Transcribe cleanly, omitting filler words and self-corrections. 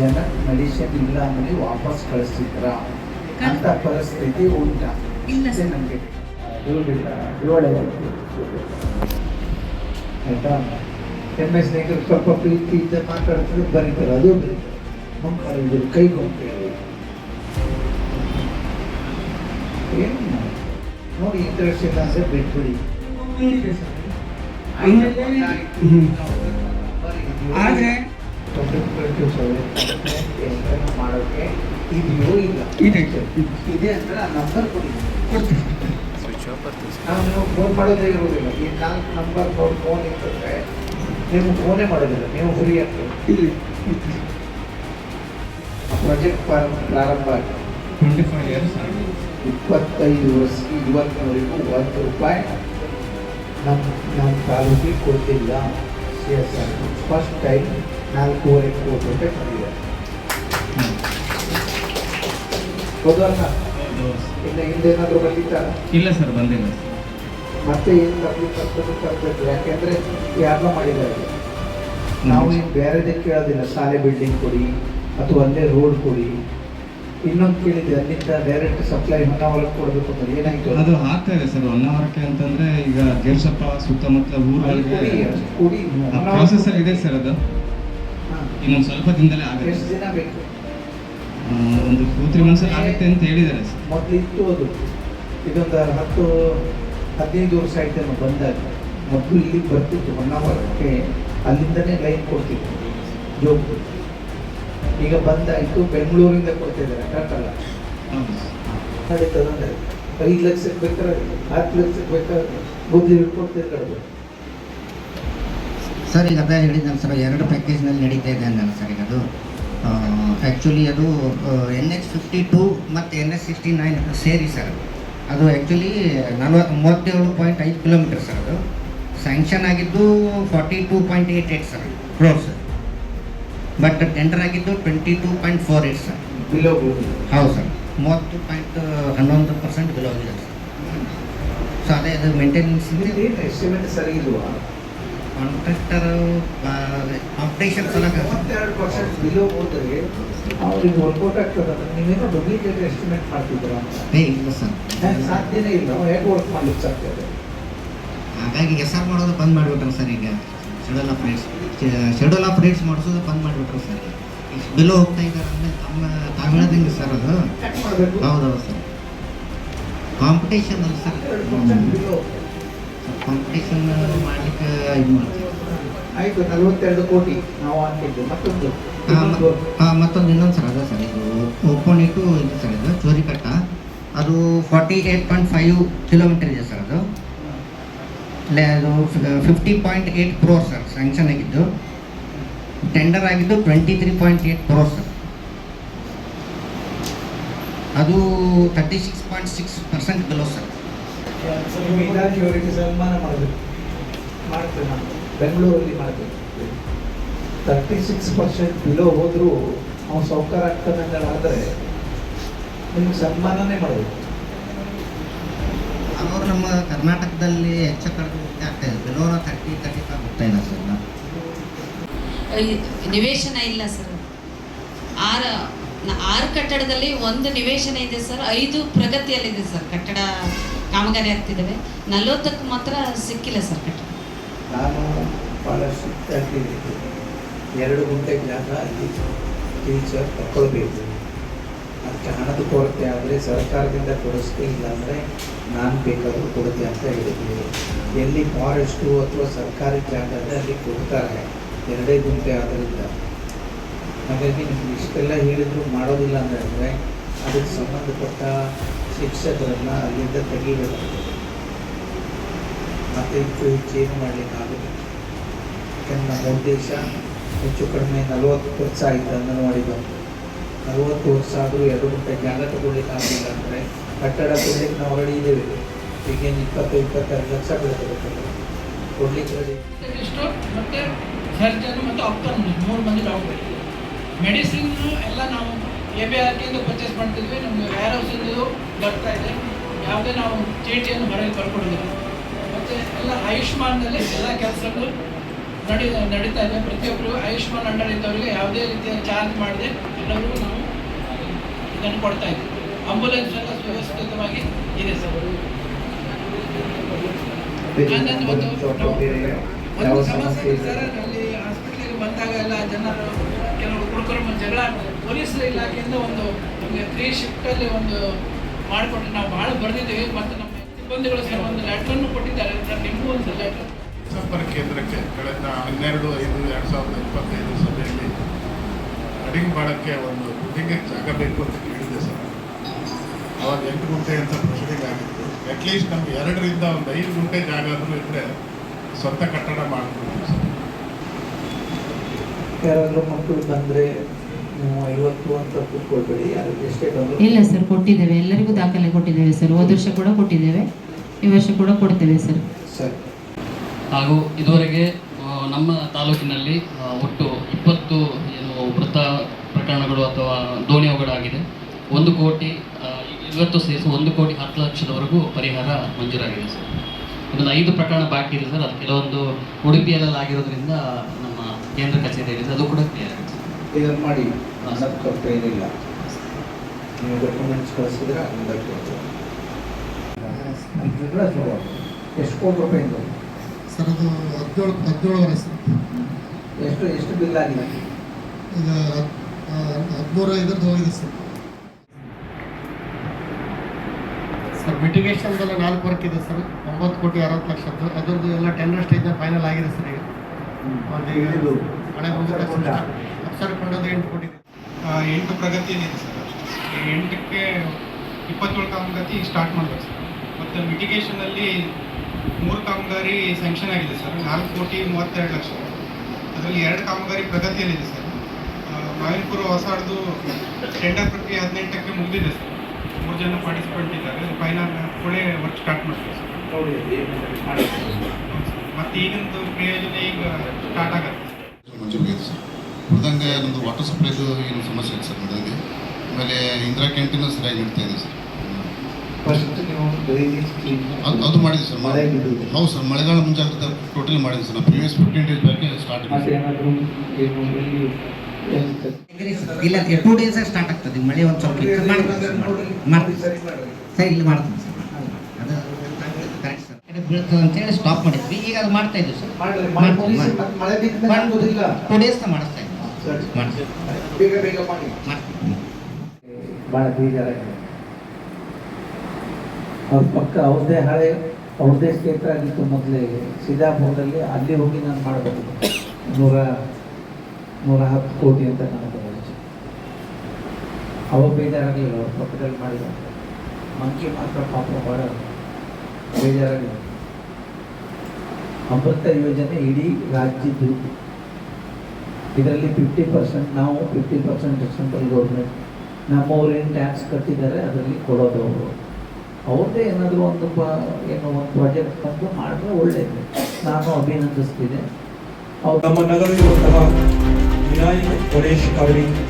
ಜನ ಮೆಡಿಸಿನ್ ಇಲ್ಲ ಅಂದರೆ ವಾಪಸ್ ಕಳಿಸ್ತಿದ್ರ ಅಂತ ಪರಿಸ್ಥಿತಿ ಉಂಟಾ? ಇಲ್ಲ ಸರ್. ನಮಗೆ ಆಯ್ತಾ? MS ನಾಯಕರು ಸ್ವಲ್ಪ ಪ್ರೀತಿಯಿಂದ ಮಾತಾಡ್ತಾರೆ, ಬರೀತಾರೆ, ಅದು ಬರೀತಾರೆ, ಕೈಗೊಂಡು ಏನು ನೋಡಿ, ಇಂಟ್ರೆಸ್ಟ್ ಇಲ್ಲ ಅಂದರೆ ಬಿಟ್ಬಿಡಿ. ಆದರೆ ಮಾಡೋಕ್ಕೆ ಇದೆಯೋ ಇಲ್ಲ ಇದೆ ಅಂದ್ರೆ ಆ ನಂಬರ್ ಕೊಡಿ, ನಾವು ನೀವು ಫೋನ್ ಮಾಡೋದೇ ಇರೋದಿಲ್ಲ. ಈ 4 ನಂಬರ್ ನೋಡಿ ಫೋನ್ ಇರ್ತದೆ, ನೀವು ಫೋನೇ ಮಾಡೋದಿಲ್ಲ, ನೀವು ಫ್ರೀ ಆಗ್ತದೆ. ಪ್ರಾಜೆಕ್ಟ್ ಪ್ರಾರಂಭ ಆಗಿದೆ 25 years 25 ವರ್ಷಕ್ಕೆ ಇವತ್ತಿನವರೆಗೂ ₹1 ನಮ್ಮ ತಾಲೂಕಿಗೆ ಕೊಟ್ಟಿಲ್ಲ. CSR ಫಸ್ಟ್ ಟೈಮ್ 4.5 ಕೋಟಿ ರೂಪಾಯಿ ತಂದಿದ್ದಾರೆ. ಹೌದಲ್ಲ? ಇನ್ನು ಹಿಂದೇನಾದರೂ ಬಂದಿತ್ತ? ಇಲ್ಲ ಸರ್, ಬಂದಿಲ್ಲ. ಮತ್ತೆ ಏನು ತರಬೇಕು, ಯಾಕೆಂದರೆ ಯಾರನ್ನ ಮಾಡಿದ್ದಾರೆ. ನಾವು ಏನು ಬೇರೆದೇ ಕೇಳೋದಿಲ್ಲ, ಶಾಲೆ ಬಿಲ್ಡಿಂಗ್ ಕೊಡಿ ಅಥವಾ ಅಲ್ಲೇ ರೋಡ್ ಕೊಡಿ. ಇನ್ನೊಂದು ಕೇಳಿದೆ, ಅಲ್ಲಿಂದ ಡೈರೆಕ್ಟ್ ಸಪ್ಲೈ ಹೊನ್ನಾವರಕ್ಕೆ ಕೊಡಬೇಕು ಅಂತ. ಏನಾಯ್ತು? ಅದು ಆಗ್ತಾ ಇದೆ ಸರ್. ಹೊನ್ನಾವರಕ್ಕೆ ಅಂತಂದ್ರೆ ಈಗ ದೇವಸಪ್ಪ ಸುತ್ತಮುತ್ತಲ ಊರುಗಳಿಗೆ ಕುಡಿ ಪ್ರಾಸೆಸ್ ಇದೆ ಸರ್. ಅದು ಇನ್ನೊಂದು ಸ್ವಲ್ಪ ದಿನದಲ್ಲೇ ಆಗುತ್ತೆ. ಎಷ್ಟು ದಿನ ಬೇಕು? ಒಂದು 2-3 months ಆಗುತ್ತೆ ಅಂತ ಹೇಳಿದ್ದಾರೆ ಸರ್. ಮೊದಲು ಇತ್ತು ಅದು, ಇದೊಂದು 10-15 ವರ್ಷ ಆಯ್ತು ಬಂದಾಗ. ಮೊದಲು ಇಲ್ಲಿಗೆ ಬರ್ತಿತ್ತು ಹೊನ್ನಾವರಕ್ಕೆ, ಅಲ್ಲಿಂದನೇ ಲೈನ್ ಕೊಡ್ತಿತ್ತು ಜೋಗು. ಈಗ ಬಂದಾಯಿತು, ಬೆಂಗಳೂರಿಂದ ಕೊಡ್ತಿದ್ದಾರೆ. ಕರೆಕ್ಟಲ್ಲ? ನಡೀತದಂದ್ರೆ 5 ಲಕ್ಷಕ್ಕೆ ಬೇಕಾದ್ರೆ 10 ಲಕ್ಷಕ್ಕೆ ಬೇಕಾದ್ರೆ ಬುದ್ಧಿ ಕೊಡ್ತಿರ್ತಾರೆ ಸರ್. ಈಗ ಅದೇ ಹೇಳಿದ್ದಾನೆ ಸರ್, 2 ಪ್ಯಾಕೇಜ್ನಲ್ಲಿ ನಡೀತಾ ಇದೆ ಅಂದಾನೆ ಸರ್. ಈಗ ಅದು ಆ್ಯಕ್ಚುಲಿ ಅದು NH 52 ಮತ್ತು NH 69 ಸೇರಿ ಸರ್. ಅದು ಆ್ಯಕ್ಚುಲಿ 37.5 ಕಿಲೋಮೀಟರ್ ಸರ್. ಅದು ಸ್ಯಾಂಕ್ಷನ್ ಆಗಿದ್ದು 42.88 ಸರ್ ಕ್ರೋರ್ಸ್, ಬಟ್ ಟೆಂಡರ್ ಆಗಿದ್ದು 22.48 ಸರ್. ಬಿಲೋ ಹೌದು ಸರ್, 30.11% ಬಿಲೋ ಆಗಿದೆ ಸರ್. ಸೊ ಅದೇ ಅದು ಮೇಂಟೆನೆನ್ಸ್ ಏನು ಎಸ್ಟಿಮೇಟ್ ಸರಿ ಇಲ್ವಾ? ಕಾಂಟ್ರಾಕ್ಟರ್ ಕಾಂಪಿಟೇಷನ್ ಸಲಗ 32% ಬಿಲೋ ಹೋದರೆ ಅವ್ರಿಗೆ ವರ್ಕೌಟ್ ಆಗ್ತದೆ. ನೀವೇನೋ ಡೂಪ್ಲಿಕೇಟ್ ಎಸ್ಟಿಮೇಟ್ ಮಾಡ್ತಿದ್ದೀರಾ? ಇಲ್ಲ ಸರ್, ಸಾಧ್ಯನೇ ಇಲ್ಲ. ಹೇಗೆ ವರ್ಕ್ ಮಾಡ್ಲಿಕ್ಕೆ ಸಾಧ್ಯ ಇದೆ? ಹಾಗಾಗಿ SR ಮಾಡೋದು ಬಂದ್ ಮಾಡಿಬಿಟ್ರೆ ಸರ್. ಈಗ ಶೆಡ್ಯೂಲ್ ಆಫ್ ರೇಟ್ಸ್ ಮಾಡಿಸೋದು ಬಂದ್ ಮಾಡಿಬಿಟ್ರೆ ಸರ್. ಇಷ್ಟು ಬಿಲೋ ಹೋಗ್ತಾ ಇದ್ದಾರೆ ಅಂದರೆ ತಾವು ಹೇಳೋದಂಗೆ ಸರ್. ಅದು ಹೌದೌದು ಸರ್, ಕಾಂಪಿಟೇಷನ್ ಅಲ್ಲ ಸರ್. ಕಾಂಪಿಟೇಷನ್ ಮಾಡಲಿಕ್ಕೆ ಇದು ಮಾಡ್ತೀವಿ. ಆಯಿತು, 42 ಕೋಟಿ ನಾವು ಹಾಕಿದ್ದು. ಮತ್ತೊಂದು ಇನ್ನೊಂದು ಸರ್, ಅದ ಸರ್, ಇದು ಓಪೋನಿಟು ಇದು ಸರ್, ಇದು ಚೋರಿಕಟ್ಟ. ಅದು 48.5 ಕಿಲೋಮೀಟರ್ ಇದೆ ಸರ್. ಅದು 50.8 ಕ್ರೋರ್ ಸರ್ ಸ್ಯಾಂಕ್ಷನ್ ಆಗಿದ್ದು. ಟೆಂಡರ್ ಆಗಿದ್ದು 23.8 ಕ್ರೋರ್ ಸರ್. ಅದು 36.6% ಬಿಲೋ ಸರ್. ಇಲಾಖೆಯವರಿಗೆ ಸನ್ಮಾನ ಮಾಡಬೇಕು, ಮಾಡ್ತೇವೆ ನಾವು ಬೆಂಗಳೂರಲ್ಲಿ ಮಾಡ್ತೇವೆ. 36% ಬಿಲೋ ಹೋದರೂ ಅವ್ನು ಸೌಕರ್ಯ ಆಗ್ತಾನೆ ಆದರೆ ನಿಮ್ಗೆ ಸನ್ಮಾನನೇ ಮಾಡಬೇಕು. ಅವರು ನಮ್ಮ ಕರ್ನಾಟಕದಲ್ಲಿ ಹೆಚ್ಚು ಕಡಿಮೆ ಆಗ್ತಾ ಇದೆ. ಬಿಲೋನ 30-35 ಹೋಗ್ತಾ ಇದೆ ಸರ್. ನಿವೇಶನ ಇಲ್ಲ ಸರ್. 6 ಕಟ್ಟಡದಲ್ಲಿ 1 ನಿವೇಶನ ಇದೆ ಸರ್. 5 ಪ್ರಗತಿಯಲ್ಲಿದೆ ಸರ್. ಕಟ್ಟಡ ಕಾಮಗಾರಿ ಆಗ್ತಿದ್ದಾವೆ. 40ಕ್ಕೆ ಮಾತ್ರ ಸಿಕ್ಕಿಲ್ಲ ಸರ್ ಕಟ್ಟಡ. ನಾನು ಭಾಳ ಸ್ಟ್ರಿಕ್ಟಾಗಿ 2 ಗುಂಟೆ ಜಾಗ ಅಲ್ಲಿ ಟೀಚರ್ ತಗೊಳ್ಬೇಕು. ಅದಕ್ಕೆ ಹಣದ ಕೊರತೆ ಆದರೆ ಸರ್ಕಾರದಿಂದ ಕೊಡಿಸ್ತೀವಿ, ಇಲ್ಲಾಂದರೆ ನಾನು ಬೇಕಾದರೂ ಕೊಡುತ್ತೆ ಅಂತ ಹೇಳಿದ್ದೀವಿ. ಎಲ್ಲಿ ಫಾರೆಸ್ಟು ಅಥವಾ ಸರ್ಕಾರಿ ಜಾಗದ ಅಲ್ಲಿ ಕೊಡ್ತಾರೆ 2 ಗುಂಟೆ ಆದ್ದರಿಂದ. ಹಾಗಾಗಿ ನಿಮ್ಗೆ ಇಷ್ಟೆಲ್ಲ ಹೇಳಿದ್ರು ಮಾಡೋದಿಲ್ಲ ಅಂದರೆ ಅದಕ್ಕೆ ಸಂಬಂಧಪಟ್ಟ ಶಿಕ್ಷಕರನ್ನು ಅಲ್ಲಿಂದ ತೆಗಿಬೇಕಾಗ್ತದೆ. ಮತ್ತು ಹೆಚ್ಚೇನು ಮಾಡಲಿಕ್ಕಾಗುತ್ತೆ. ಯಾಕಂದ್ರೆ ನಮ್ಮ ಉದ್ದೇಶ ಹೆಚ್ಚು ಕಡಿಮೆ 40 ವರ್ಷ ಆಯಿತು ಅಂಗನವಾಡಿ ಬಂದು. 40 ವರ್ಷ ಆದರೂ 2 ಗುಂಟೆ ಜಾಗ ತಗೊಳ್ಳಿಕ್ಕೆ ಆಗಲಿಲ್ಲ ಅಂದರೆ ಕಟ್ಟಡ ಕೊಡ್ಲಿಕ್ಕೆ ನಾವು ರೆಡಿ ಇದ್ದೇವೆ. ಈಗೇನು 20-22 ಲಕ್ಷ ಬೀಳ್ತದೆ ಕೊಡ್ಲಿಕ್ಕೆ ರೆಡಿ. ಮತ್ತು ಸರ್ಜನ್ ಮತ್ತು ಆಪ್ಟರ್ 3 ಮಂದಿ ಡಾಕ್ಟರ್. ಮೆಡಿಸಿನ್ ಎಲ್ಲ ನಾವು ABRKಯಿಂದ ಪರ್ಚೇಸ್ ಮಾಡ್ತಿದ್ವಿ. ನಮಗೆ ವೇರ್ ಹೌಸಿಂದು ಬರ್ತಾ ಇದೆ. ಯಾವುದೇ ನಾವು ಚೀಟಿಯನ್ನು ಹೊರಗೆ ಬರ್ಕೊಡೋದಿಲ್ಲ. ಮತ್ತು ಎಲ್ಲ ಆಯುಷ್ಮಾನ್ನಲ್ಲಿ ಎಲ್ಲ ಕೆಲಸಗಳು ನಡೀತಾ ಇದೆ. ಪ್ರತಿಯೊಬ್ಬರು ಆಯುಷ್ಮಾನ್ ಅಂಡರ್ ಇದ್ದವರಿಗೆ ಯಾವುದೇ ರೀತಿಯ ಚಾರ್ಜ್ ಮಾಡದೆ ಎಲ್ಲರಿಗೂ ನಾವು ಇದನ್ನು ಕೊಡ್ತಾ ಇದ್ದೀವಿ. ಆಂಬುಲೆನ್ಸ್ ಎಲ್ಲ ಸುವ್ಯವಸ್ಥಿತವಾಗಿ ಇದೆ ಸರ್. ಒಂದು ಸಮಸ್ಯೆ ಸರ್, ಅಲ್ಲಿ ಹಾಸ್ಪಿಟ್ಲಿಗೆ ಬಂದಾಗ ಎಲ್ಲ ಜನರು ಕೆಲವರು ಕುಡುಕರು ಜಗಳ ಪೊಲೀಸ್ ಇಲಾಖೆಯಿಂದ ಒಂದು ನಮಗೆ 3 ಶಿಫ್ಟಲ್ಲಿ ಒಂದು ಮಾಡಿಕೊಟ್ಟು ನಾವು ಭಾಳ ಬರೆದಿದ್ದೀವಿ. ಮತ್ತು ನಮ್ಮ ಸಿಬ್ಬಂದಿಗಳು ಸರ್ ಒಂದು ಲೆಟ್ರನ್ನು ಕೊಟ್ಟಿದ್ದಾರೆ ಸರ್, ನಿಮಗೂ ಒಂದು ಲೆಟ್ರ್. ಸಂಪರ್ಕ ಕೇಂದ್ರಕ್ಕೆ ಕಳೆದ 12/5/2025 ಸಭೆಯಲ್ಲಿ ಅಡಿಗೆ ಮಾಡೋಕ್ಕೆ ಒಂದು ಗುಂಡಿಗೆ ಜಾಗ ಬೇಕು ಅಂತ ಕೇಳಿದೆ ಸರ್. ಅವಾಗ 8 ಗುಂಟೆ ಅಂತ ಪ್ರೊಸೀಡಿಂಗ್ ಆಗಿತ್ತು. ಅಟ್ಲೀಸ್ಟ್ ನಮ್ಗೆ 2ರಿಂದ ಒಂದು 5 ಗುಂಟೆ ಜಾಗ ಆದರೂ ಇದ್ದರೆ ಸ್ವಂತ ಕಟ್ಟಡ ಮಾಡ್ಬೋದು ಸರ್. ಯಾರಾದರೂ ಮಕ್ಕಳು ಬಂದರೆ ನೀವು 50 ಅಂತ ಕೂತ್ಕೊಳ್ಬೇಡಿ, ಯಾರು ಎಷ್ಟೇ ಬಂದರೂ. ಇಲ್ಲ ಸರ್, ಕೊಟ್ಟಿದ್ದೇವೆ, ಎಲ್ಲರಿಗೂ ದಾಖಲೆ ಕೊಟ್ಟಿದ್ದೇವೆ ಸರ್. ಹೋದ ವರ್ಷ ಕೂಡ ಕೊಟ್ಟಿದ್ದೇವೆ, ಈ ವರ್ಷ ಕೂಡ ಕೊಡ್ತೇವೆ ಸರ್. ಸರಿ. ಹಾಗೂ ಇದುವರೆಗೆ ನಮ್ಮ ತಾಲೂಕಿನಲ್ಲಿ ಒಟ್ಟು 20 ಮೃತ ಪ್ರಕರಣಗಳು ಅಥವಾ ದೋಣಿ ಅವಘಡ ಆಗಿದೆ. 1 ಕೋಟಿ 50 ಸೇರಿಸಿ 1,10,00,000ವರೆಗೂ ಪರಿಹಾರ ಮಂಜೂರಾಗಿದೆ ಸರ್. ಇನ್ನೊಂದು 5 ಪ್ರಕರಣ ಬಾಕಿ ಇದೆ ಸರ್. ಅದು ಕೆಲವೊಂದು ಉಡುಪಿಯಲ್ಲೆಲ್ಲ ಆಗಿರೋದ್ರಿಂದ ನಮ್ಮ ಕೇಂದ್ರ ಕಚೇರಿಯಲ್ಲಿದೆ, ಅದು ಕೂಡ ಕ್ಲಿಯರ್ ಆಗಿದೆ ಸರ್. ಇದನ್ನು ಮಾಡಿ ಕೊರತೆ ಏನಿಲ್ಲ. ನೀವು ಡಾಕ್ಯುಮೆಂಟ್ಸ್ ಕಳಿಸಿದ್ರೆ ಅದರಿಂದ ಎಷ್ಟು ಕೋಟಿ ರೂಪಾಯಿಂದ ಸರ್? ಅದು 17 ಸರ್. ಎಷ್ಟು ಬಿಲ್ ಆಗಿದೆ? ಈಗ 13,500 ಹೋಗಿದೆ ಸರ್. ಸರ್ ಮಿಟಿಗೇಷನ್ದೆಲ್ಲ 4 ವರ್ಕ್ ಇದೆ ಸರ್. 9,60,00,000. ಅದರದ್ದು ಎಲ್ಲ ಟೆಂಡರ್ ಸ್ಟೇಜ್ನ ಫೈನಲ್ ಆಗಿದೆ ಸರ್. ಈಗ ಹಣೆ ಮುಗಿದ ತಕ್ಷಣ ಅಕ್ಷರ ಕೊಂಡದ್ದು 8 ಕೋಟಿ. 8 ಪ್ರಗತಿಯಲ್ಲಿದೆ ಸರ್. 8ಕ್ಕೆ 27 ಕಾಮಗಾರಿ ಸ್ಟಾರ್ಟ್ ಮಾಡಬೇಕು ಸರ್. ಮತ್ತು ಮಿಟಿಗೇಷನಲ್ಲಿ 3 ಕಾಮಗಾರಿ ಸ್ಯಾಂಕ್ಷನ್ ಆಗಿದೆ ಸರ್. 4,32,00,000. ಅದರಲ್ಲಿ 2 ಕಾಮಗಾರಿ ಪ್ರಗತಿಯಲ್ಲಿದೆ ಸರ್. ಮಾವಿನಪುರ ಹೊಸಾಡ್ದು ಟೆಂಡರ್ ಪ್ರಕ್ರಿಯೆ 18ಕ್ಕೆ ಮುಗಿದಿದೆ ಸರ್. 3 ಜನ ಪಾರ್ಟಿಸಿಪೆಂಟ್ ಇದ್ದಾರೆ. ಫೈನಲ್ ಕೊಳೆ ವರ್ಕ್ ಸ್ಟಾರ್ಟ್ ಮಾಡ್ತೀವಿ ಸರ್. ಮತ್ತು ಈಗಿಂದು ಪ್ರಯೋಜನ ಈಗ ಸ್ಟಾರ್ಟ್ ಆಗುತ್ತೆ ಸರ್. ಉಳಿದಂಗೆ ನಮ್ಮದು ವಾಟರ್ ಸಪ್ಲೈದು ಏನು ಸಮಸ್ಯೆ ಇದೆ ಸರ್ ನಡೆದಿದೆ. ಆಮೇಲೆ ಇಂದಿರಾ ಕ್ಯಾಂಟೀನು ಸರಿಯಾಗಿ ನಡೀತಾ ಇದೆ ಸರ್. ಅದು ಮಾಡಿದೆ ಸರ್. ಹೌದು ಸರ್, ಮಳೆಗಾಲ ಮುಂಜಾಗ್ರತೆ ಟೋಟಲ್ ಮಾಡಿದೆ ಸರ್. ನಾವು ಪ್ರೀವಿಯಸ್ 15 ಡೇಸ್ ಬ್ಯಾಕೆ ಸ್ಟಾರ್ಟ್ ಮಾಡಿದೆ. ಇಲ್ಲ 2 ಡೇಸ್ ಸ್ಟಾರ್ಟ್ ಆಗ್ತದೆ. ಮಳೆ ಒಂದು ಸ್ವಲ್ಪ ಮಾಡ್ತೀವಿ ಸರ್. ಇಲ್ಲಿ ಮಾಡ್ತೀನಿ ಸರ್. ಅದು ಕರೆಕ್ಟ್ ಸರ್. ಬೀಳ್ತದೆ ಅಂತೇಳಿ ಸ್ಟಾಪ್ ಮಾಡಿದ್ವಿ. ಈಗ ಅದು ಮಾಡ್ತಾ ಇದ್ದೀವಿ ಸರ್. 2 ಡೇಸ್ ಮಾಡಿಸ್ತಾ ಇದ್ದೀವಿ. ಮಾಡ್ತೀವಿ. ಭಾಳ ಬೇಜಾರಾಗಿದೆ. ಅವ್ರ ಪಕ್ಕ ಅವ್ರದ್ದೇ ಕ್ಷೇತ್ರ ಆಗಿತ್ತು ಮೊದಲೇ ಸಿದ್ದಾಪುರದಲ್ಲಿ. ಅಲ್ಲಿ ಹೋಗಿ ನಾನು ಮಾಡಬಹುದು 110 ಕೋಟಿ ಅಂತ ನನಗೆ ಅವಾಗ ಬೇಜಾರಾಗಲಿಲ್ಲ. ಅವ್ರ ಪಕ್ಕದಲ್ಲಿ ಮಾಡಿದ ಮಂಕಿ ಮಾತ್ರ ಪಾಪ ಭಾಳ ಬೇಜಾರಾಗಿದೆ. ಅಮೃತ ಯೋಜನೆ ಇಡೀ ರಾಜ್ಯದ್ದು. ಇದರಲ್ಲಿ 50% ನಾವು 50% ಸೆಂಟ್ರಲ್ ಗೌರ್ಮೆಂಟ್. ನಮ್ಮವ್ರೇನು ಟ್ಯಾಕ್ಸ್ ಕಟ್ಟಿದ್ದಾರೆ ಅದರಲ್ಲಿ ಕೊಡೋದು ಅವರು. ಅವ್ರದ್ದೇ ಏನಾದರೂ ಒಂದು ಪ್ರಾಜೆಕ್ಟ್ ಬಂದು ಮಾಡಿದ್ರೆ ಒಳ್ಳೆಯದು. ನಾನು ಅಭಿನಂದಿಸ್ತಿದ್ದೆ. ನಮ್ಮ ನಗರವಿರುವಂತಹ ವಿನಾಯಕ ಗಣೇಶ್ ಅವರಿಗೆ